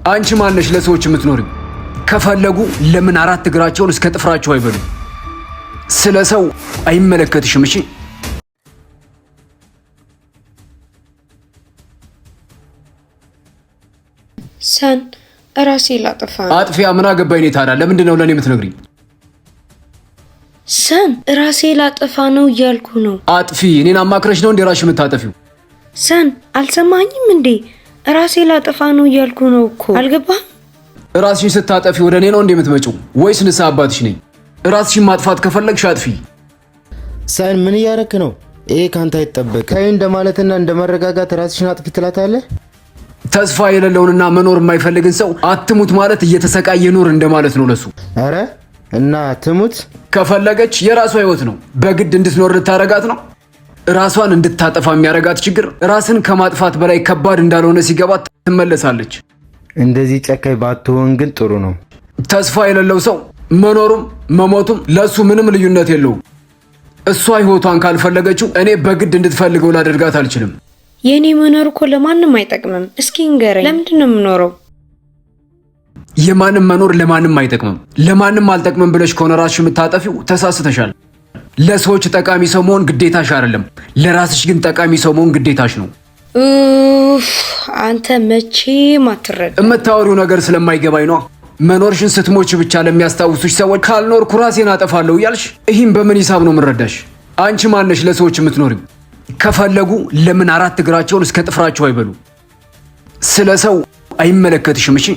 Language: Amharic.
አንቺ ማነሽ ለሰዎች የምትኖሪው? ከፈለጉ ለምን አራት እግራቸውን እስከ ጥፍራቸው አይበሉ? ስለ ሰው አይመለከትሽም። እሺ ሰን ራሴ ላጠፋ ነው። አጥፊያ ምን አገባኝ እኔ ታዲያ? ለምንድን ነው ለኔ የምትነግሪኝ? ሰን ራሴ ላጠፋ ነው እያልኩ ነው። አጥፊ እኔን አማክረሽ ነው እንዴ ራስሽ የምታጠፊው? ሰን አልሰማኝም እንዴ? ራሴ ላጠፋ ነው እያልኩ ነው እኮ አልገባህም? ራስሽን ስታጠፊ ወደ እኔ ነው እንዴ የምትመጪው? ወይስ ንስሐ አባትሽ ነኝ? ራስሽን ማጥፋት ከፈለግሽ አጥፊ። ሰን ምን እያረክ ነው? ይሄ ካንተ አይጠበቅ። ከይ እንደማለትና እንደመረጋጋት ራስሽን አጥፊ ትላታለህ? ተስፋ የሌለውንና መኖር የማይፈልግን ሰው አትሙት ማለት እየተሰቃየ ኖር እንደማለት ነው ለሱ። አረ እና ትሙት ከፈለገች የራሷ ህይወት ነው። በግድ እንድትኖር ልታረጋት ነው? ራሷን እንድታጠፋ የሚያረጋት ችግር ራስን ከማጥፋት በላይ ከባድ እንዳልሆነ ሲገባት ትመለሳለች። እንደዚህ ጨካኝ ባትሆን ግን ጥሩ ነው። ተስፋ የሌለው ሰው መኖሩም መሞቱም ለሱ ምንም ልዩነት የለውም። እሷ ህይወቷን ካልፈለገችው እኔ በግድ እንድትፈልገው ላደርጋት አልችልም። የኔ መኖር እኮ ለማንም አይጠቅምም። እስኪ ንገረኝ፣ ለምንድን ነው የምኖረው? የማንም መኖር ለማንም አይጠቅምም። ለማንም አልጠቅምም ብለሽ ከሆነ ራስሽ የምታጠፊው ተሳስተሻል። ለሰዎች ጠቃሚ ሰው መሆን ግዴታሽ አይደለም። ለራስሽ ግን ጠቃሚ ሰው መሆን ግዴታሽ ነው። አንተ መቼም አትረዳ። የምታወሪው ነገር ስለማይገባኝ ነው። መኖርሽን ስትሞች ብቻ ለሚያስታውሱሽ ሰዎች ካልኖርኩ ራሴን አጠፋለሁ እያልሽ ይህም በምን ሂሳብ ነው የምረዳሽ? አንቺ ማነሽ ለሰዎች የምትኖሪው? ከፈለጉ ለምን አራት እግራቸውን እስከ ጥፍራቸው አይበሉ? ስለ ሰው አይመለከትሽም። እሺ